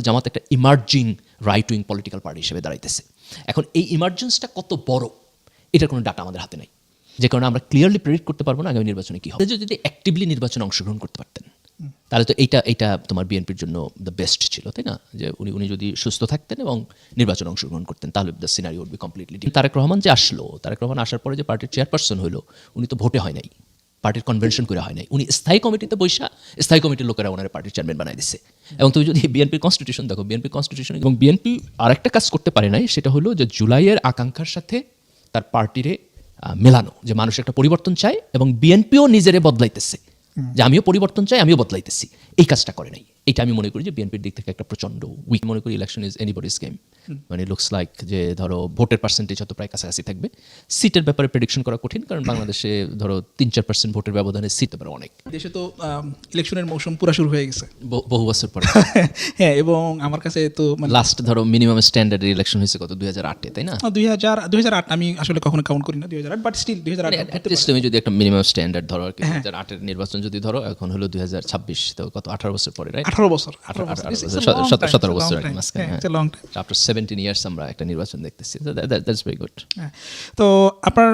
জামাত একটা emerging right wing political party হিসেবে দাঁড়াইতেছে। এখন এই ইমার্জেন্সটা কত বড় এটার কোনো ডাটা আমাদের হাতে নাই, যে কারণে আমরা ক্লিয়ারলি প্রেডিক্ট করতে পারবো না আগামী নির্বাচনে কী হবে। যদি অ্যাক্টিভলি নির্বাচনে অংশগ্রহণ করতে পারতেন তাহলে তো এইটা তোমার বিএনপির জন্য দ্য বেস্ট ছিল, তাই না? যে উনি যদি সুস্থ থাকতেন এবং নির্বাচনে অংশগ্রহণ করতেন তাহলে the scenario would be completely. Tarique Rahman যে আসলো, তারেক রহমান আসার পরে যে পার্টির চেয়ারপারসন হলো, উনি তো ভোটে হয় নাই, পার্টির কনভেনশন করে হয় নাই, উনি স্থায়ী কমিটিতে বৈশা স্থায়ী কমিটির লোকেরা ওনার পার্টির চেয়ারম্যান বানাই দিচ্ছে। এবং তুমি যদি বিএনপির কনস্টিটিউশন দেখো, বিএনপির কনস্টিটিউশন এবং বিএনপি আরেকটা কাজ করতে পারে নাই, সেটা হলো যে জুলাইয়ের আকাঙ্ক্ষার সাথে তার পার্টিরে মেলানো, যে মানুষ একটা পরিবর্তন চায় এবং বিএনপিও নিজেরে বদলাইতেছে, যে আমিও পরিবর্তন চাই, আমিও বদলাইতেছি, এই কাজটা করে নাই। এটা আমি মনে করি যে বিএনপির দিক থেকে একটা প্রচন্ড উইক। মনে করি ইলেকশন ইজ এনিবডিজ গেম। মানে লুকস লাইক যে ধরো ভোটের পার্সেন্টেজ হয়তো প্রায় কাছাকাছি থাকবে, সিটের ব্যাপারে প্রেডিকশন করা কঠিন, কারণ বাংলাদেশে ধরো 3-4% ভোটের ব্যবধানে সিট পারে অনেক। দেশে তো ইলেকশনের মৌসুম পুরো শুরু হয়ে গেছে বহু বছর পরে। হ্যাঁ, এবং আমার কাছে তো লাস্ট ধরো মিনিমাম স্ট্যান্ডার্ডের ইলেকশন হয়েছে কত 2008-এ, তাই না? 2008 আমি আসলে কখনো কাউন্ট করি না 2008, বাট স্টিল 2008 তুমি যদি একটা মিনিমাম স্ট্যান্ডার্ড ধরো আর কি, 2008-এর নির্বাচন যদি ধরো, এখন হলো 2026, তো কত 18 বছর পরে, রাইট? 18 বছর 17 বছর আর কি মাঝখানে। Long time. আফটার 17 ইয়ার্স আমরা একটা নির্বাচন দেখতেছি। That's very good. তো আপনার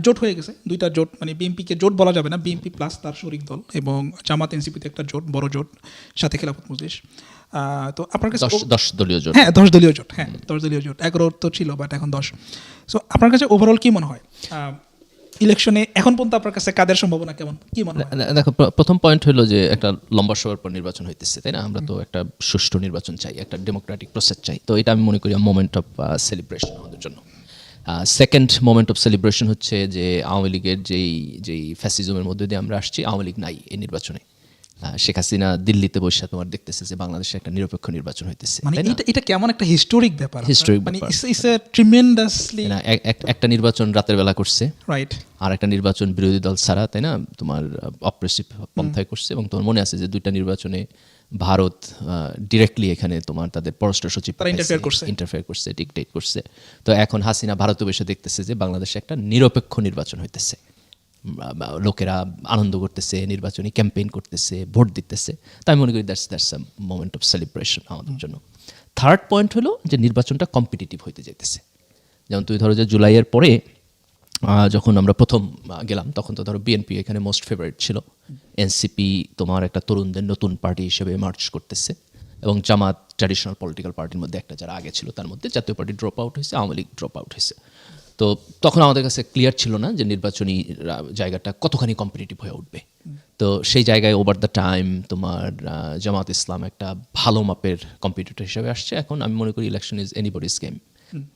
জোট হয়ে গেছে, দুইটা জোট, মানে বিএনপিকে জোট বলা যাবে না, বিএনপি প্লাস তার শরিক দল এবং জামাত এনসিপিতে একটা জোট, বড় জোট, সাথে খেলাফত মজলিস। তো আপনার কাছে 10 দলীয় জোট। হ্যাঁ, 10 দলীয় জোট, হ্যাঁ 10 দলীয় জোট, 11 তো ছিল বাট এখন 10। সো আপনার কাছে ওভারঅল কি মনে হয় ইলেকশনে এখন পর্যন্ত আপনার কাছে কাদের সম্ভাবনা কেমন, কি মনে হয়? দেখো, প্রথম পয়েন্ট হলো যে একটা লম্বা সময়ের পর নির্বাচন হইতেছে, তাই না? আমরা তো একটা সুষ্ঠু নির্বাচন চাই, একটা ডেমোক্রেটিক প্রসেস চাই। তো এটা আমি মনে করি মোমেন্ট অফ সেলিব্রেশন আমাদের জন্য। সেকেন্ড মোমেন্ট অফ সেলিব্রেশন হচ্ছে যে আওয়ামী লীগের যেই ফ্যাসিজমের মধ্যে দিয়ে আমরা আসছি, আওয়ামী লীগ নাই এই নির্বাচনে। শেখ হাসিনা দিল্লিতে বসে তোমার দেখতেছে যে বাংলাদেশে একটা নিরপেক্ষ নির্বাচন হইতেছে। মানে এটা কেমন একটা হিস্টোরিক ব্যাপার, মানে ব্যাপার। It's a tremendously. একটা নির্বাচন রাতের বেলা করছে, রাইট, আর একটা নির্বাচন বিরোধী দল ছাড়া, তাই না? তোমার অপ্রেসিভ পন্থায় করছে। এবং তোমার মনে আছে যে দুইটা নির্বাচনে ভারত ডিরেক্টলি এখানে তোমার তাদের পররাষ্ট্র সচিব ইন্টারফেয়ার করছে, ডিকটেট করছে। তো এখন হাসিনা ভারতে বসে দেখতেছে যে বাংলাদেশে একটা নিরপেক্ষ নির্বাচন হইতেছে, লোকেরা আনন্দ করতেছে, নির্বাচনী ক্যাম্পেইন করতেছে, ভোট দিতেছে। তাই মনে করি that's a moment of celebration আমাদের জন্য। থার্ড পয়েন্ট হলো যে নির্বাচনটা কম্পিটিটিভ হইতে যাইতেছে। যেমন তুমি ধরো যে জুলাইয়ের পরে যখন আমরা প্রথম গেলাম, তখন তো ধরো বিএনপি এখানে মোস্ট ফেভারিট ছিল, এনসিপি তোমার একটা তরুণদের নতুন পার্টি হিসেবে মার্চ করতেছে, এবং জামাত ট্র্যাডিশনাল পলিটিক্যাল পার্টির মধ্যে একটা যারা আগে ছিল, তার মধ্যে জাতীয় পার্টি ড্রপ আউট হয়েছে, আওয়ামী লীগ ড্রপ আউট হয়েছে। তো তখন আমাদের কাছে ক্লিয়ার ছিল না যে নির্বাচনী জায়গাটা কতখানি কম্পিটিটিভ হয়ে উঠবে। তো সেই জায়গায় ওভার দ্য টাইম তোমার জামাত ইসলাম একটা ভালো মাপের কম্পিটিটর হিসেবে আসছে। এখন আমি মনে করি ইলেকশন ইজ এনিবডিজ গেম।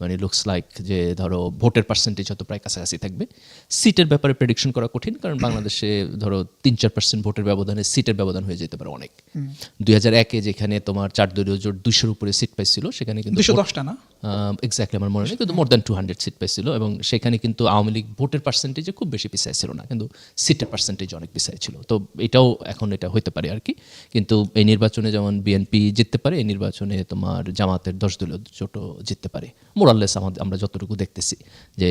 মানে লুকস লাইক যে ধরো ভোটের পার্সেন্টেজ হয়তো প্রায় কাছাকাছি থাকবে, সিটের ব্যাপারে প্রেডিকশন করা কঠিন, কারণ বাংলাদেশে ধরো 3-4% ভোটের ব্যবধানে সিটের ব্যবধান হয়ে যেতে পারে অনেক। 2001-এ যেখানে তোমার 4 দলীয় জোট 200-র উপরে সিট পাইছিল, সেখানে কিন্তু 210টা না এক্স্যাক্টলি আমার মনে নেই, কিন্তু মোর দ্যান 200 সিট পাইছিল। এবং সেখানে কিন্তু আওয়ামী লীগ ভোটের পার্সেন্টেজে খুব বেশি পিছায় ছিল না, কিন্তু সিটের পার্সেন্টেজ অনেক পিছায় ছিল। তো এটাও এখন এটা হতে পারে আর কি। কিন্তু এই নির্বাচনে যেমন বিএনপি জিততে পারে, এই নির্বাচনে তোমার জামাতের 10 দলীয় জোটও জিততে পারে মোরাললেস। আমরা যতটুকু দেখতেছি যে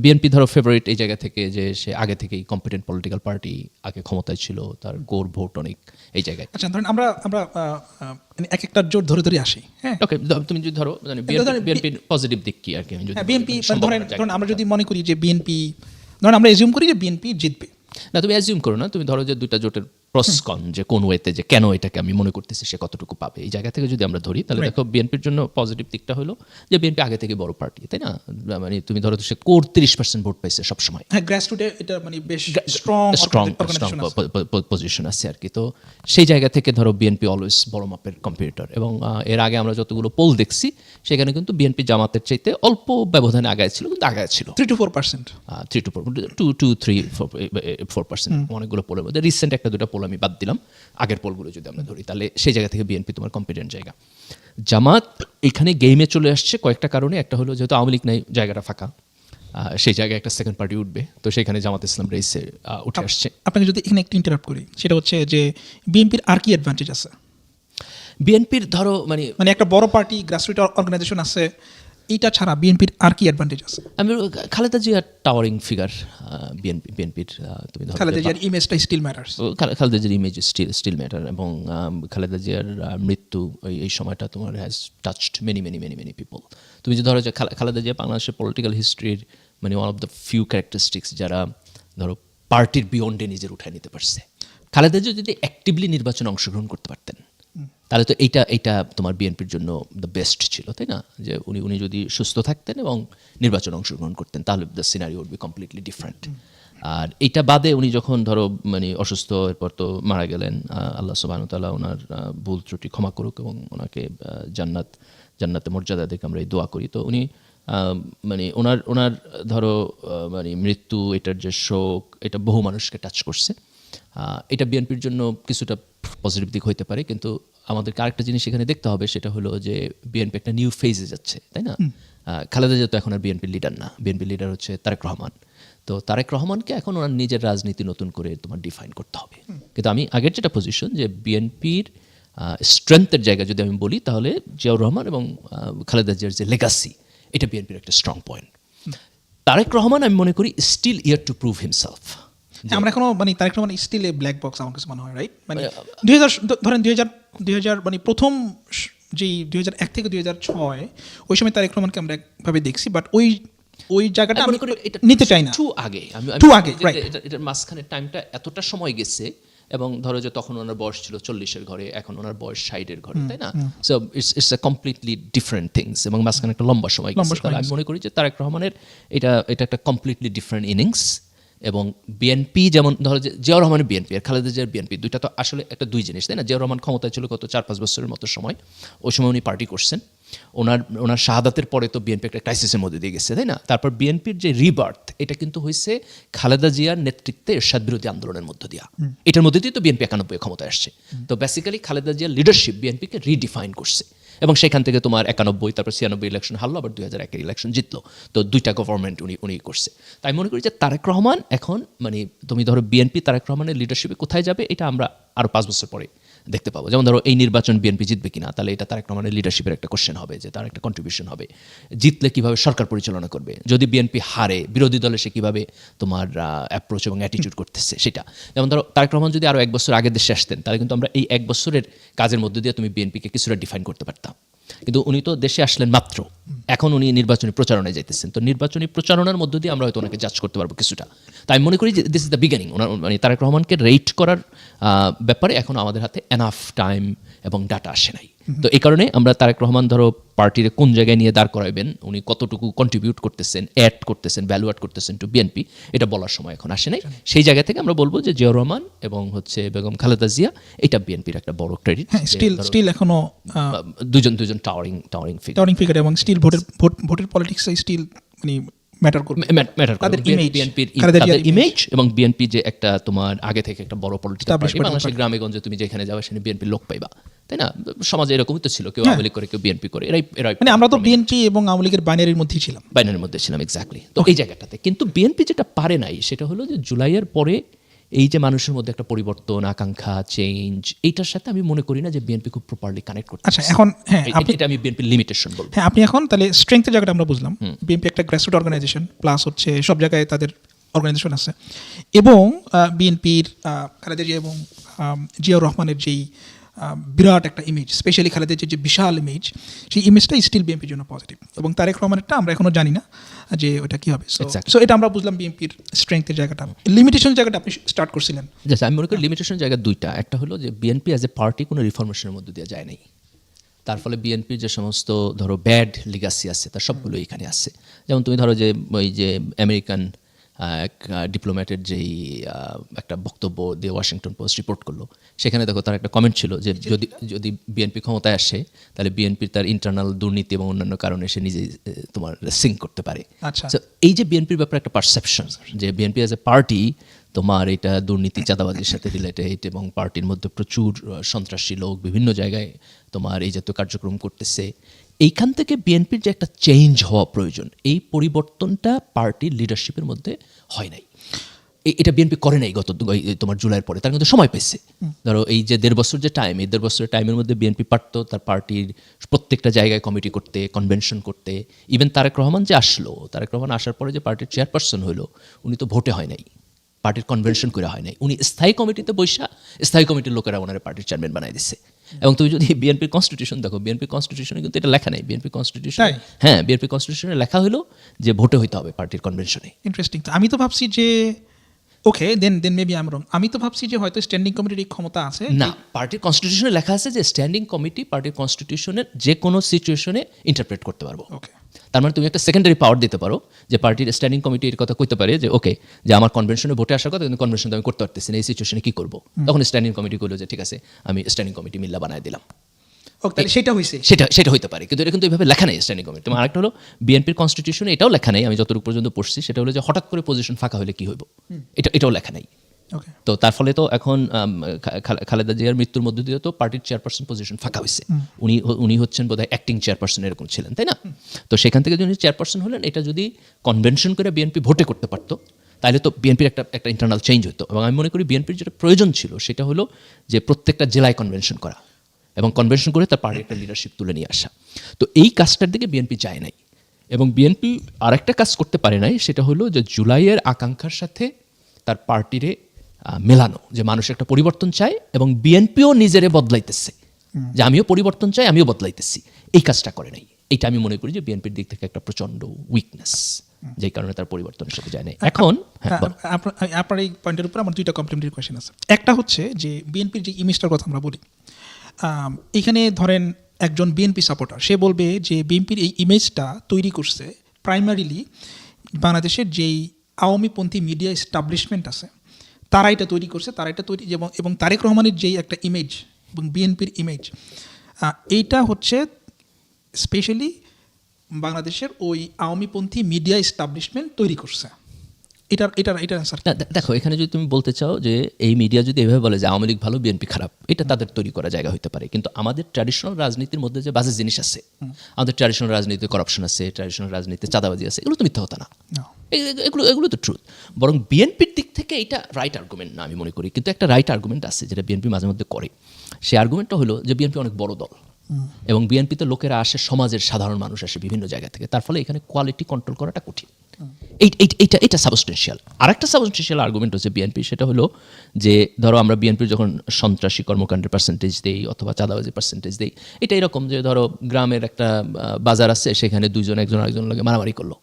বিএনপি ধরো ফেভারিট এই জায়গা থেকে, যে সে আগে থেকেই কম্পিটেন্ট পলিটিক্যাল পার্টি, আগে ক্ষমতায় ছিল, তার কোর ভোট অনেক এই জায়গায়। আচ্ছা, ধরেন আমরা এক একটা জোট ধরে আসি। হ্যাঁ, ওকে, তুমি যদি ধরো বিএনপির পজিটিভ দিক কি আর কি, আমি যদি বিএনপি ধরেন আমরা যদি মনে করি যে বিএনপি, ধরেন আমরা এজিউম করি যে বিএনপি জিতবে না, তুমি অ্যাজিউম করো না, তুমি ধরো যে দুইটা জোটের প্রসকন, যে কোন ওয়েতে, যে কেন এটাকে আমি মনে করতেছি সে কতটুকু পাবে, এই জায়গা থেকে যদি আমরা ধরি, তাহলে দেখো বিএনপির জন্য পজিটিভ দিকটা হলো যে বিএনপি আগে থেকে বড় পার্টি, তাই না? মানে তুমি ধরো সে কোর 30% ভোট পাইছে সবসময়। হ্যাঁ, গ্রাসরুটে এটা মানে বেশ স্ট্রং পজিশন আছে আর কি। তো সেই জায়গা থেকে ধরো বিএনপি অলওয়েজ বড় মাপের কম্পিটিটর। এবং এর আগে আমরা যতগুলো পোল দেখছি, সেখানে কিন্তু বিএনপি জামাতের চাইতে অল্প ব্যবধানে আগায় ছিল, কিন্তু আগায় ছিল 3-4%, 3-4% অনেকগুলো পোলের মধ্যে। রিসেন্ট একটা দুটো পোল আমি বাদ দিলাম, আগের পোলগুলো যদি আমরা ধরি, তাহলে সেই জায়গা থেকে বিএনপি তোমার কম্পিটেন্ট জায়গা। জামাত এখানে গেমে চলে আসছে কয়েকটা কারণে। একটা হলো যেহেতু আওয়ামী লীগ নাই, জায়গাটা ফাঁকা, সেই জায়গায় একটা সেকেন্ড পার্টি উঠবে, তো সেখানে জামাত ইসলাম রেসে উঠে আসছে। আপনাকে যদি এখানে একটু ইন্টারাপ্ট করি, সেটা হচ্ছে যে বিএনপির আর কি অ্যাডভান্টেজ আছে? বিএনপির ধরো মানে একটা বড় পার্টি, গ্রাসরুট অর্গানাইজেশন আছে, এইটা ছাড়া বিএনপির আর কি অ্যাডভান্টেজ আছে? আমি খালেদা জিয়া টাওয়ারিং ফিগার বিএনপির তুমি ধরো খালেদা জিয়ার ইমেজটা স্টিল ম্যাটার্স। খালেদা জিয়ার ইমেজ স্টিল ম্যাটার, এবং খালেদা জিয়ার মৃত্যু এই সময়টা তোমার হ্যাজ টাচড মেনি পিপল। তুমি যে ধরো যে খালেদা জিয়া বাংলাদেশের পলিটিক্যাল হিস্ট্রির মানে one of the few characteristics যারা ধরো পার্টির বিয়ন্ডে নিজের উঠায় নিতে পারছে। খালেদা জিয়া যদি অ্যাক্টিভলি নির্বাচনে অংশগ্রহণ করতে পারতেন তাহলে তো এইটা তোমার বিএনপির জন্য দ্য বেস্ট ছিল, তাই না? যে উনি যদি সুস্থ থাকতেন এবং নির্বাচনে অংশগ্রহণ করতেন তাহলে the scenario would be completely different. আর এইটা বাদে উনি যখন ধরো মানে অসুস্থ, এরপর তো মারা গেলেন, আল্লাহ সুবহানাহু ওয়া তাআলা ওনার ভুল ত্রুটি ক্ষমা করুক এবং ওনাকে জান্নাতে মর্যাদা দেখে আমরা এই দোয়া করি। তো উনি মানে ওনার ধরো মানে মৃত্যু, এটার যে শোক, এটা বহু মানুষকে টাচ করছে। এটা বিএনপির জন্য কিছুটা পজিটিভ দিক হইতে পারে, কিন্তু আমাদেরকে আরেকটা জিনিস এখানে দেখতে হবে, সেটা হলো যে বিএনপি একটা নিউ ফেজে যাচ্ছে, তাই না? খালেদা জিয়া তো এখন আর বিএনপির লিডার না, বিএনপির লিডার হচ্ছে তারেক রহমান। তো তারেক রহমানকে এখন ওনার নিজের রাজনীতি নতুন করে তোমার ডিফাইন করতে হবে। কিন্তু আমি আগের যেটা পজিশন যে বিএনপির স্ট্রেংথের জায়গা যদি আমি বলি তাহলে জিয়াউর রহমান এবং খালেদা জিয়ার যে লেগাসি, এটা বিএনপির একটা স্ট্রং পয়েন্ট। তারেক রহমান আমি মনে করি still yet to prove himself. আমরা এখনো মানে Tarique Rahman still a black box আমার কাছে মনে হয়, রাইট? মানে 2000 ধরেন 2000 মানে প্রথম যেই 2001 থেকে 2006 ওই সময় তারেক রহমানকে আমরা একভাবে দেখছি, বাট ওই জায়গাটা আমি নিতে চাই না। টু আগে এটার মাঝখানে টাইমটা এতটা সময় গেছে, এবং ধরো যে তখন ওনার বয়স ছিল 40-এর ঘরে, এখন ওনার বয়স 60-এর ঘরে, তাই না? So it's a completely different things, এবং মাঝখানে একটা লম্বা সময় গেছে। আমি মনে করি যে তারেক রহমানের এটা একটা কমপ্লিটলি ডিফারেন্ট ইনিংস। এবং বিএনপি যেমন ধরো যে জিয়াউর রহমানের বিএনপি আর খালেদা জিয়ার বিএনপি দুইটা তো আসলে একটা দুই জিনিস, তাই না? জিয়াউর রহমান ক্ষমতায় ছিল গত 4-5 বছরের মতো সময়, ওই সময় উনি পার্টি করছেন। ওনার শাহাদাতেের পরে তো বিএনপি একটা ক্রাইসিসের মধ্যে দিয়ে গেছে, তাই না? তারপর বিএনপির যে রিবার্থ, এটা কিন্তু হয়েছে খালেদা জিয়ার নেতৃত্বে এরশাদ বিরোধী আন্দোলনের মধ্য দিয়া। এটার মধ্যে দিয়ে তো বিএনপি 91 ক্ষমতায় আসছে। তো বেসিক্যালি খালেদা জিয়ার লিডারশিপ বিএনপিকে রিডিফাইন করছে, এবং সেখান থেকে তোমার 91, তারপর 96 ইলেকশন হারলো, আবার 2001 ইলেকশন জিতলো। তো দুইটা গভর্নমেন্ট উনি করছে। তাই মনে করি যে তারেক রহমান এখন মানে তুমি ধরো বিএনপি তারেক রহমানের লিডারশিপে কোথায় যাবে, এটা আমরা আরও 5 বছর পরে দেখতে পাবো। যেমন ধরো এই নির্বাচন বিএনপি জিতবে কিনা, তাহলে এটা তারেক রহমানের লিডারশিপের একটা কোশ্চেন হবে, যে তার একটা কন্ট্রিবিউশন হবে। জিতলে কিভাবে সরকার পরিচালনা করবে, যদি বিএনপি হারে বিরোধী দলে সে কিভাবে তোমার অ্যাপ্রোচ এবং অ্যাটিটিউড করতেছে সেটা। যেমন ধরো তারেক রহমান যদি আরও 1 বছর আগে দেশে আসতেন, তাহলে কিন্তু আমরা এই 1 বছরের কাজের মধ্যে দিয়ে তুমি বিএনপিকে কিছুটা ডিফাইন করতে পারতাম। কিন্তু উনি তো দেশে আসলেন মাত্র, এখন উনি নির্বাচনী প্রচারণায় যাইতেছেন। তো নির্বাচনী প্রচারণার মধ্য দিয়ে আমরা হয়তো ওনাকে জাজ করতে পারবো কিছুটা। তাই আমি মনে করি যে দিস ইজ দ্য বিগিনিং। ওনার মানে তারেক রহমানকে রেট করার ব্যাপারে এখন আমাদের হাতে এনাফ টাইম এবং ডাটা আসে নাই। তো এই কারণে আমরা তারেক রহমান ধরো পার্টির কোন জায়গায় নিয়ে দাঁড় করাবেন, উনি কতটুকু কন্ট্রিবিউট করতেছেন, অ্যাড করতেছেন, ভ্যালু অ্যাড করতেছেন টু বিএনপি, এটা বলার সময় এখন আসে নাই। সেই জায়গা থেকে আমরা বলবো যে জিয়াউর রহমান এবং হচ্ছে বেগম খালেদা জিয়া, এটা বিএনপির একটা বড় ক্রেডিট। স্টিল এখনো দুজন টাওয়ারিং ফিগার, এবং স্টিল ভোটের পলিটিক্স স্টিল মানে ম্যাটার করবে। তাদের ইমেজ এবং বিএনপি যে একটা তোমার আগে থেকে একটা বড় পলিটিক্যাল পার্টি, বাংলাদেশের গ্রামে গঞ্জে তুমি যেখানে যাবে সেখানে বিএনপির লোক পাইবা, তাই না? সমাজে এরকমই তো ছিল, কেউ আওয়ামী লীগ করে, কেউ বিএনপি করে, এরাই মানে আমরা তো বিএনপি এবং আওয়ামী লীগের বাইনারির মধ্যেই ছিলাম, এক্স্যাক্টলি। তো এই জায়গাটাতে কিন্তু বিএনপি যেটা পারে নাই সেটা হলো যে জুলাইয়ের পরে এই যে মানুষের মধ্যে একটা পরিবর্তন, আকাঙ্ক্ষা, চেঞ্জ, এইটার সাথে আমি মনে করি না যে বিএনপি খুব প্রপারলি কানেক্ট করতে। আচ্ছা, এখন হ্যাঁ এটা আমি বিএনপির লিমিটেশন বলবো। হ্যাঁ, আপনি এখন তাহলে স্ট্রেংথের জায়গাটা আমরা বুঝলাম। বিএনপি একটা গ্রাসরুট অর্গানাইজেশন, প্লাস হচ্ছে সব জায়গায় তাদের অর্গানাইজেশন আছে, এবং বিএনপির খালেদা জিয়া এবং জিয়াউর রহমানের যেই বিরাট একটা ইমেজ, স্পেশালি খালেদা জিয়ার যে বিশাল ইমেজ, সেই ইমেজটা স্টিল বিএনপির জন্য পজিটিভ। এবং তারেক রহমানেরটা আমরা এখনো জানি না যে ওটা কী হবে। সো এটা আমরা বুঝলাম বিএনপির স্ট্রেংথের জায়গাটা। লিমিটেশন জায়গাটা আপনি স্টার্ট করছিলেন। আমি মনে করি লিমিটেশন জায়গা দুইটা। একটা হলো যে বিএনপি অ্যাজ এ পার্টি কোনো রিফরমেশনের মধ্যে দিয়ে যায় নাই, তার ফলে বিএনপির যে সমস্ত ধরো ব্যাড লিগাসি আছে তার সবগুলো এখানে আছে। যেমন তুমি ধরো যে ওই যে আমেরিকান এক ডিপ্লোম্যাটের যেই একটা বক্তব্য দিয়ে ওয়াশিংটন পোস্ট রিপোর্ট করলো, সেখানে দেখো তার একটা কমেন্ট ছিল যে যদি বিএনপি ক্ষমতায় আসে তাহলে বিএনপির তার ইন্টারনাল দুর্নীতি এবং অন্যান্য কারণে সে নিজেই তোমার সিঙ্ক করতে পারে। আচ্ছা, এই যে বিএনপির ব্যাপারে একটা পারসেপশন যে বিএনপি অ্যাজ এ পার্টি তোমার এটা দুর্নীতি চাঁদাবাজির সাথে রিলেটেড, এবং পার্টির মধ্যে প্রচুর সন্ত্রাসী লোক বিভিন্ন জায়গায় তোমার এই জাতীয় কার্যক্রম করতেছে, এইখান থেকে বিএনপির যে একটা চেঞ্জ হওয়া প্রয়োজন, এই পরিবর্তনটা পার্টির লিডারশিপের মধ্যে হয় নাই। এটা বিএনপি করে নাই তোমার জুলাইয়ের পরে, তার কিন্তু সময় পেয়েছে। ধরো এই যে 1.5 বছর যে টাইম, এই 1.5 বছরের টাইমের মধ্যে বিএনপি পারত তার পার্টির প্রত্যেকটা জায়গায় কমিটি করতে, কনভেনশন করতে। ইভেন তারেক রহমান যে আসলো, তারেক রহমান আসার পরে যে পার্টির চেয়ারপারসন হলো, উনি তো ভোটে হয় নাই, পার্টির কনভেনশন করে হয় নাই, উনি স্থায়ী কমিটিতে বৈশা স্থায়ী কমিটির লোকেরা ওনার পার্টির চেয়ারম্যান বানাই দিচ্ছে। এবং তুমি যদি বিএনপির কনস্টিটিউশন দেখো, বিএনপির কনস্টিটিউশনে কিন্তু এটা লেখা নাই। বিএনপি কনস্টিটিউশন, হ্যাঁ, বিএনপি কনস্টিটিউশনে লেখা হলো যে ভোটে হইতে হবে পার্টির কনভেনশনে। ইন্টারেস্টিং। আমি তো ভাবছি যে ওকে, দেন মেবি আই এম রং। আমি তো ভাবছি যে হয়তো স্ট্যান্ডিং কমিটির এই ক্ষমতা আছে। না, পার্টির কনস্টিটিউশনে লেখা আছে যে স্ট্যান্ডিং কমিটি পার্টির কনস্টিটিউশনের যে কোনো সিচুয়েশনে ইন্টারপ্রেট করতে পারবো। ওকে, তার মানে তুমি একটা সেকেন্ডারি পাওয়ার দিতে পারো যে পার্টির স্ট্যান্ডিং কমিটি এর কথা কইতে পারে যে ওকে, যে আমার কনভেনশনে ভোটে আসার কথা, কিন্তু কনভেনশন আমি করতে পারতেছি না, এই সিচুয়েশনে কি করবো? তখন স্ট্যান্ডিং কমিটি করলো যে ঠিক আছে, আমি স্ট্যান্ডিং কমিটি মিল্লা বানায় দিলাম। ওকে, তাহলে সেটা হয়েছে, সেটা হইতে পারে, কিন্তু এটা কিন্তু এইভাবে লেখা নেই স্ট্যান্ডিং কমিটি। তোমার আরেকটা হলো বিএনপির কনস্টিটিউশনে এটাও লেখা নেই, আমি যতটুকু পর্যন্ত পড়ছি, সেটা হলো যে হঠাৎ করে পজিশন ফাঁকা হলে কি হইব, এটাও লেখা নেই। ওকে, তো তার ফলে তো এখন খালেদা জিয়ার মৃত্যুর মধ্য দিয়ে তো পার্টির চেয়ারপারসন পজিশন ফাঁকা হয়েছে। উনি হচ্ছেন বোধহয় অ্যাক্টিং চেয়ারপারসন এরকম ছিলেন, তাই না? তো সেখান থেকে যদি চেয়ারপারসন হলেন, এটা যদি কনভেনশন করে বিএনপি ভোটে করতে পারতো, তাহলে তো বিএনপির একটা ইন্টারনাল চেঞ্জ হতো। এবং আমি মনে করি বিএনপির যেটা প্রয়োজন ছিল সেটা হলো যে প্রত্যেকটা জেলায় কনভেনশন করা এবং কনভেনশন করে তার পার্টির একটা লিডারশিপ তুলে নিয়ে আসা। তো এই কাজটার দিকে বিএনপি যায় নাই। এবং বিএনপি আরেকটা কাজ করতে পারে নাই, সেটা হলো যে জুলাইয়ের আকাঙ্ক্ষার সাথে তার পার্টিরে মেলানো, যে মানুষ একটা পরিবর্তন চায় এবং বিএনপিও নিজেরে বদলাইতেছে, যে আমিও পরিবর্তন চাই, আমিও বদলাইতেছি। এই কাজটা করে নাই। এটা আমি মনে করি যে বিএনপির দিক থেকে একটা প্রচন্ড উইকনেস, যেই কারণে তার পরিবর্তনের সাথে যায় না। এখন আপনার এই পয়েন্টের উপর আমার দুইটা কমপ্লিমেন্টারি কোয়েশ্চেন আছে। একটা হচ্ছে যে বিএনপির যে ইমেজটার কথা আমরা বলি, এখানে ধরেন একজন বিএনপি সাপোর্টার, সে বলবে যে বিএনপির এই ইমেজটা তৈরি করছে প্রাইমারিলি বাংলাদেশের যেই আওয়ামীপন্থী মিডিয়া এস্টাবলিশমেন্ট আছে, তারা এটা তৈরি করছে, তারা এটা তৈরি, এবং তারেক রহমানের যেই একটা ইমেজ এবং বিএনপির ইমেজ, এইটা হচ্ছে স্পেশালি বাংলাদেশের ওই আওয়ামীপন্থী মিডিয়া এস্টাবলিশমেন্ট তৈরি করছে। এটা স্যার, দেখো, এখানে যদি তুমি বলতে চাও যে এই মিডিয়া যদি এভাবে বলে যে আওয়ামী লীগ ভালো, বিএনপি খারাপ, এটা তাদের তৈরি করা জায়গা হতে পারে। কিন্তু আমাদের ট্র্যাডিশনাল রাজনীতির মধ্যে যে বাজে জিনিস আছে, আমাদের ট্র্যাডিশনাল রাজনীতিতে করাপশন আছে, ট্র্যাডিশনাল রাজনীতিতে চাঁদাবাজি আছে, এগুলো তো মিথ্যা হতো না, এগুলো তো ট্রুথ। বরং বিএনপির দিক থেকে এটা রাইট আর্গুমেন্ট না আমি মনে করি। কিন্তু একটা রাইট আর্গুমেন্ট আছে যেটা বিএনপি মাঝে মধ্যে করে। সেই আর্গুমেন্টটা হলো যে বিএনপি অনেক বড় দল এবং বিএনপিতে লোকেরা আসে, সমাজের সাধারণ মানুষ আসে বিভিন্ন জায়গা থেকে, তার ফলে এখানে কোয়ালিটি কন্ট্রোল করাটা কঠিন। এটা সাবস্টেন্সিয়াল। আর একটা সাবস্টেন্সিয়াল আর্গুমেন্ট হচ্ছে বিএনপি, সেটা হলো যে ধরো আমরা বিএনপির যখন সন্ত্রাসী কর্মকাণ্ডের পার্সেন্টেজ দেই অথবা চাঁদাবাজির পার্সেন্টেজ দেই, এটা এরকম যে ধরো গ্রামের একটা বাজার আছে, সেখানে একজন আরেকজন লাগে মারামারি করলো,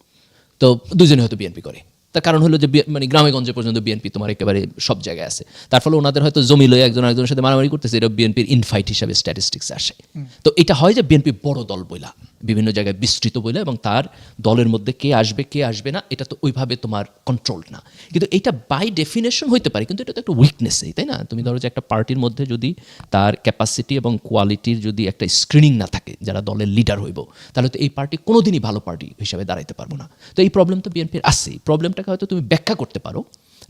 তো দুজনে হয়তো বিএনপি করে। তার কারণ হলো যে মানে গ্রামে গঞ্জে পর্যন্ত বিএনপি তোমার একেবারে সব জায়গায় আছে। তার ফলে ওনাদের হয়তো জমি লয়ে একজন আরেকজনের সাথে মারামারি করতেছে, এটা বিএনপির ইনফাইট হিসাবে স্ট্যাটিস্টিক্স আসে। তো এটা হয় যে বিএনপি বড় দল বইলা, বিভিন্ন জায়গায় বিস্তৃত বইলা, এবং তার দলের মধ্যে কে আসবে না এটা তো ওইভাবে তোমার কন্ট্রোল না। কিন্তু এটা বাই ডেফিনেশন হইতে পারে, কিন্তু এটা তো একটা উইকনেসই, তাই না? তুমি ধরো যে একটা পার্টির মধ্যে যদি তার ক্যাপাসিটি এবং কোয়ালিটির যদি একটা স্ক্রিনিং না থাকে যারা দলের লিডার হইব, তাহলে তো এই পার্টি কোনোদিনই ভালো পার্টি হিসাবে দাঁড়াইতে পারবো না। তো এই প্রবলেম তো বিএনপির আছে। প্রবলেমটাকে হয়তো তুমি ব্যাখ্যা করতে পারো,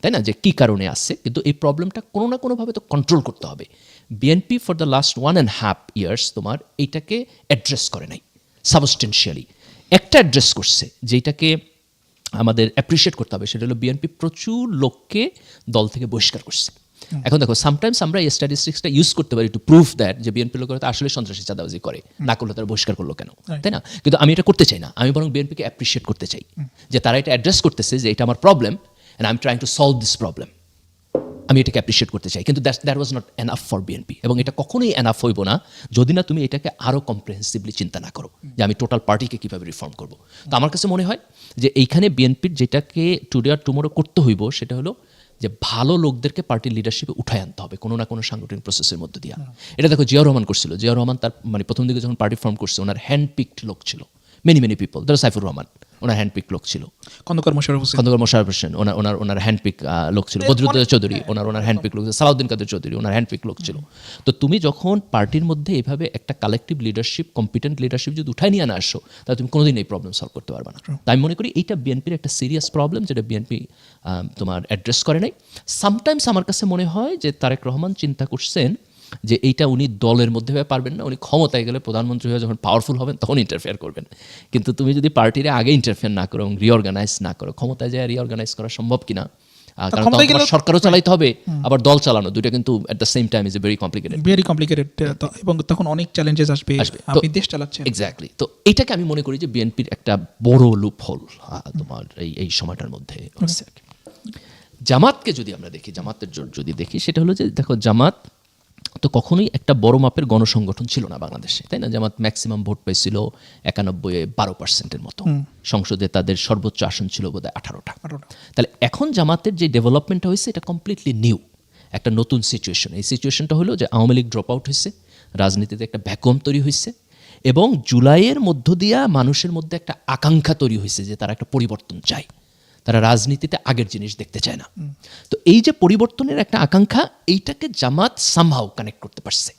তাই না, যে কী কারণে আসছে, কিন্তু এই প্রবলেমটা কোনো না কোনোভাবে তো কন্ট্রোল করতে হবে। BNP for the last 1.5 years তোমার এইটাকে অ্যাড্রেস করে নাই সাবস্টেন্সিয়ালি। একটা অ্যাড্রেস করছে যেটাকে আমাদের অ্যাপ্রিসিয়েট করতে হবে, সেটা হলো বিএনপি প্রচুর লোককে দল থেকে বহিষ্কার করছে। এখন দেখো, সামটাইমস আমরা এই স্ট্যাটিস্টিক্সটা ইউজ করতে পারি টু প্রুভ দ্যাট যে বিএনপি লোকেরা তো আসলে সন্ত্রাসী চাঁদাবাজি করে, না করলে তারা বহিষ্কার করলো কেন, তাই না? কিন্তু আমি এটা করতে চাই না, আমি বরং বিএনপিকে অ্যাপ্রিসিয়েট করতে চাই যে তারা এটা অ্যাড্রেস করতেছে যে এটা আমার problem and I am trying to solve this problem. আমি এটাকে অ্যাপ্রিসিয়েট করতে চাই, কিন্তু that was not enough for BNP. এবং এটা কখনোই এনাফ হইব না যদি না তুমি এটাকে আরও কম্প্রিহেন্সিভলি চিন্তা না করো যে আমি টোটাল পার্টিকে কীভাবে রিফর্ম করবো। তো আমার কাছে মনে হয় যে এইখানে বিএনপির যেটাকে টুডে আর টুমোরো করতে হইব, সেটা হলো যে ভালো লোকদেরকে পার্টির লিডারশিপে উঠায় আনতে হবে কোনো না কোনো সাংগঠনিক প্রসেসের মধ্যে দিয়া। এটা দেখো, জিয়াউর রহমান করছিল। জিয়াউর রহমান তার মানে প্রথম দিকে যখন পার্টি ফর্ম করছে, ওনার হ্যান্ড পিকড লোক ছিল, মেনি পিপল। ধরো সাইফুর রহমান, ওনার হ্যান্ড পিক লোক ছিল। খন্দকার মোশাররফ হোসেন, ওনার হ্যান্ড পিক লোক ছিল। বদরুদ্দোজা চৌধুরী, ওনার হ্যান্ড পিক লোক ছিল। সালাউদ্দিন কাদের চৌধুরী, ওনার হ্যান্ড পিক লোক ছিল। তো তুমি যখন পার্টির মধ্যে এভাবে একটা কালেকটিভ লিডারশিপ, কম্পিটেন্ট লিডারশিপ যদি উঠায় নিয়ে না আসো, তাহলে তুমি কোনোদিন এই প্রবলেম সলভ করতে পারবে না। তাই আমি মনে করি এইটা বিএনপির একটা সিরিয়াস প্রবলেম, যেটা বিএনপি তোমার অ্যাড্রেস করে নাই। সামটাইমস আমার কাছে মনে হয় যে তারেক রহমান চিন্তা করছেন যে এইটা উনি দলের মধ্যে পারবেন না, উনি ক্ষমতায় গেলে প্রধানমন্ত্রী হয়ে যখন পাওয়ারফুল হবেন তখন ইন্টারফেয়ার করবেন। কিন্তু তুমি যদি পার্টিরে আগে ইন্টারফেয়ার না করো এবং রিঅর্গানাইজ না করো, ক্ষমতায় যায় রিঅর্গানাইজ করা সম্ভব কিনা কারণ তোমার সরকারও চালাইতে হবে, আবার দল চালানো, দুইটা কিন্তু at the same time is very complicated. এবং তখন অনেক চ্যালেঞ্জেস আসবে, আপনি দেশ চালাচ্ছেন। এক্স্যাক্টলি। তো এটাকে আমি মনে করি যে বিএনপির একটা বড় লুপ হোল তোমার এই সময়টার মধ্যে হচ্ছে আর কি। জামাতকে যদি আমরা দেখি, জামাতের জোট যদি দেখি, সেটা হলো যে দেখো জামাত তো কখনোই একটা বড় মাপের গণসংগঠন ছিল না বাংলাদেশে, তাই না? জামাত ম্যাক্সিমাম ভোট পেয়েছিল 91-12% মতো, সংসদে তাদের সর্বোচ্চ আসন ছিল বোধহয় 18টা। তাহলে এখন জামাতের যে ডেভেলপমেন্টটা হয়েছে এটা কমপ্লিটলি নিউ, একটা নতুন সিচুয়েশন। এই সিচুয়েশনটা হলো যে আওয়ামী লীগ ড্রপ আউট হয়েছে, রাজনীতিতে একটা ভ্যাকুয়াম তৈরি হয়েছে, এবং জুলাইয়ের মধ্য দিয়া মানুষের মধ্যে একটা আকাঙ্ক্ষা তৈরি হয়েছে যে তারা একটা পরিবর্তন চায়, তারা রাজনীতিতে আগের জিনিস দেখতে চায় না। তো এই যে পরিবর্তনের একটা আকাঙ্ক্ষা, এইটাকে জামাত সামহাউ কানেক্ট করতে পারছে।